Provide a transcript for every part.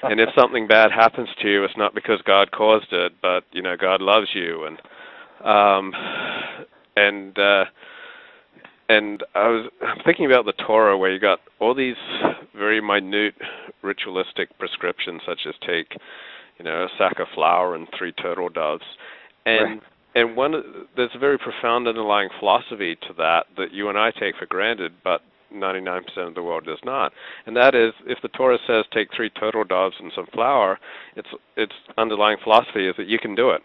And if something bad happens to you, it's not because God caused it, but God loves you. And I'm thinking about the Torah, where you got all these very minute ritualistic prescriptions, such as take, a sack of flour and 3 turtle doves, and there's a very profound underlying philosophy to that you and I take for granted, but 99% of the world does not. And that is, if the Torah says take 3 turtle doves and some flour, its underlying philosophy is that you can do it.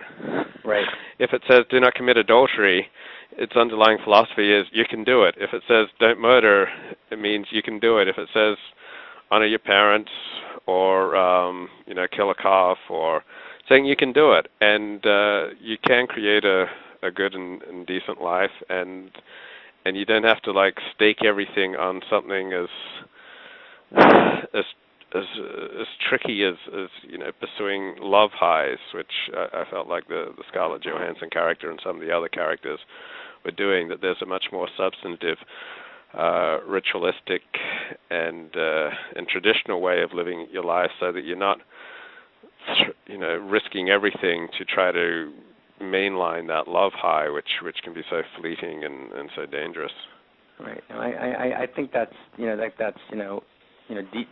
Right. If it says do not commit adultery, its underlying philosophy is you can do it. If it says don't murder, it means you can do it. If it says honor your parents, or kill a calf, or saying you can do it, and you can create a good and decent life, and you don't have to stake everything on something as tricky as pursuing love highs, which I felt like the Scarlett Johansson character and some of the other characters were doing. That there's a much more substantive, ritualistic, and traditional way of living your life, so that you're not risking everything to try to mainline that love high, which can be so fleeting and so dangerous. Right. I think that's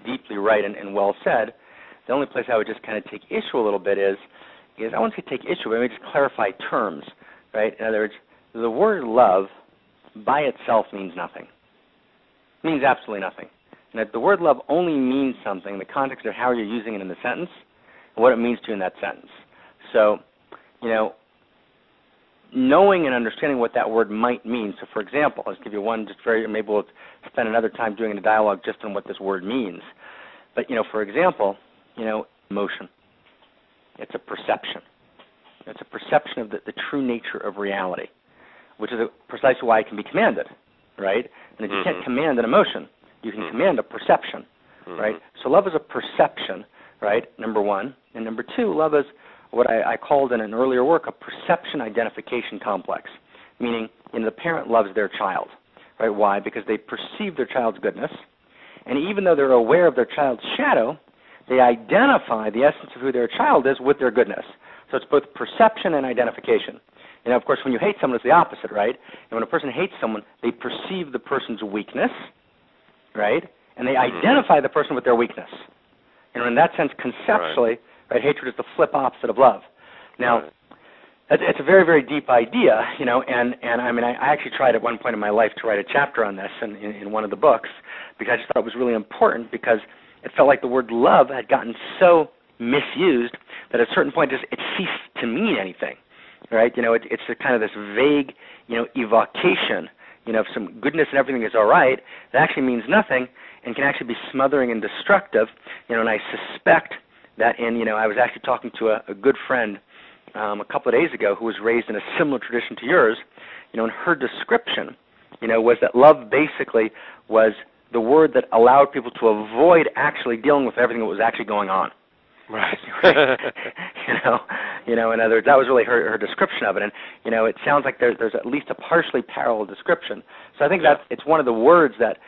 deeply right and well said. The only place I would just kind of take issue a little bit is I won't say take issue, but let me just clarify terms. Right. In other words, the word love by itself means nothing. It means absolutely nothing. And that the word love only means something in the context of how you're using it in the sentence and what it means to you in that sentence. So, knowing and understanding what that word might mean. So, for example, let's give you one maybe we'll spend another time doing a dialogue just on what this word means. But, for example, emotion. It's a perception. It's a perception of the true nature of reality, which is precisely why it can be commanded, right? And if you can't command an emotion, you can command a perception, right? So love is a perception, right, number one. And number two, love is what I called in an earlier work a perception identification complex, meaning the parent loves their child, right? Why? Because they perceive their child's goodness, and even though they're aware of their child's shadow, they identify the essence of who their child is with their goodness. So it's both perception and identification. Of course, when you hate someone, it's the opposite, right? And when a person hates someone, they perceive the person's weakness, right? And they identify the person with their weakness. In that sense, conceptually, right, hatred is the flip opposite of love. Now, it's a very, very deep idea, and I actually tried at one point in my life to write a chapter on this in one of the books, because I just thought it was really important, because it felt like the word love had gotten so misused that at a certain point it ceased to mean anything. Right, it's a kind of this vague, evocation, of some goodness and everything is all right. That actually means nothing and can actually be smothering and destructive. And I suspect that I was actually talking to a good friend a couple of days ago who was raised in a similar tradition to yours. And her description, was that love basically was the word that allowed people to avoid actually dealing with everything that was actually going on. Right. In other words, that was really her description of it, and it sounds like there's at least a partially parallel description. So I think that it's one of the words that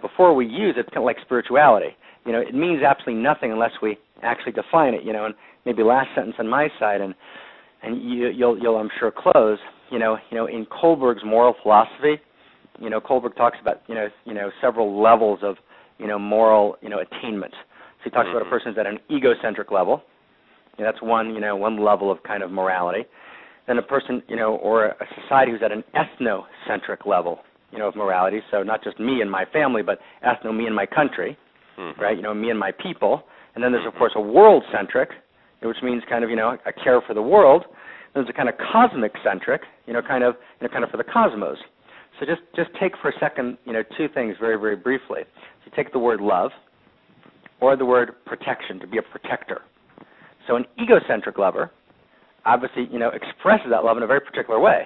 before we use it, it's kind of like spirituality. It means absolutely nothing unless we actually define it. And maybe last sentence on my side, and you'll I'm sure close. In Kohlberg's moral philosophy, Kohlberg talks about several levels of moral attainment. So he talks about a person who's at an egocentric level. That's one level of kind of morality. Then a person, or a society who's at an ethnocentric level, of morality. So not just me and my family, but ethno, me and my country, right? Me and my people. And then there's of course a world-centric, which means kind of a care for the world. There's a kind of cosmic-centric, kind of for the cosmos. So just take for a second, two things very, very briefly. So you take the word love, or the word protection, to be a protector. So an egocentric lover obviously, expresses that love in a very particular way.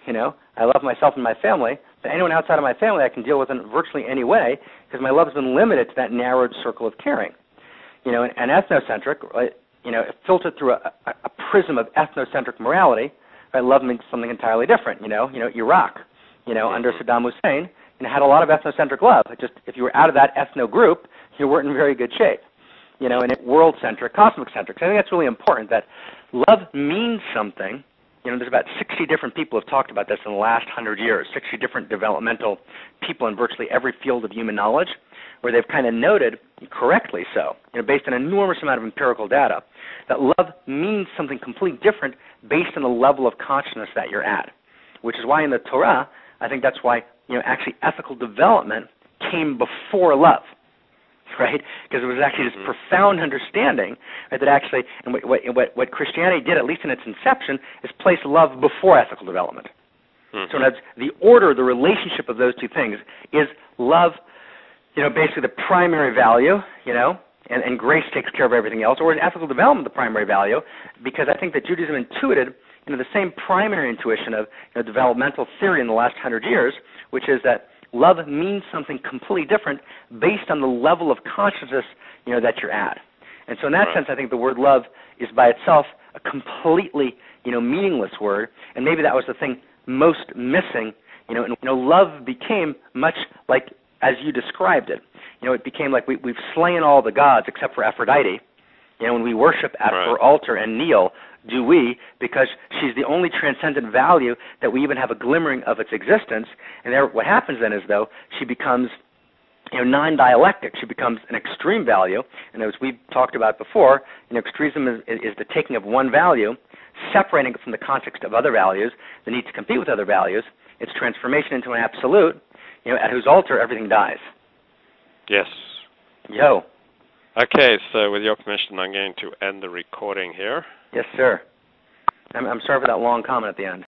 I love myself and my family, but anyone outside of my family I can deal with in virtually any way because my love has been limited to that narrowed circle of caring. An ethnocentric, filtered through a prism of ethnocentric morality, right, love means something entirely different. Iraq, under Saddam Hussein, had a lot of ethnocentric love. Just if you were out of that ethno group, you weren't in very good shape. and world-centric, cosmic-centric. So I think that's really important, that love means something. There's about 60 different people who have talked about this in the last 100 years, 60 different developmental people in virtually every field of human knowledge, where they've kind of noted, correctly so, based on an enormous amount of empirical data, that love means something completely different based on the level of consciousness that you're at. Which is why in the Torah, I think that's why, actually ethical development came before love. Right? Because it was actually this profound understanding, right, that actually, and what Christianity did, at least in its inception, is place love before ethical development. So that's the order, the relationship of those two things is love, basically the primary value, and grace takes care of everything else, or in ethical development the primary value, because I think that Judaism intuited the same primary intuition of developmental theory in the last 100 years, which is that love means something completely different based on the level of consciousness, that you're at. And so in that sense, I think the word love is by itself a completely, meaningless word, and maybe that was the thing most missing, and love became much like, as you described it, it became like we've slain all the gods except for Aphrodite, when we worship at her altar and kneel, do we, because she's the only transcendent value that we even have a glimmering of its existence. And there, what happens then is, though, she becomes non-dialectic. She becomes an extreme value. And as we've talked about before, extremism is the taking of one value, separating it from the context of other values, the need to compete with other values, its transformation into an absolute, at whose altar everything dies. Yes. Yo. Okay, so with your permission, I'm going to end the recording here. Yes, sir. I'm sorry for that long comment at the end.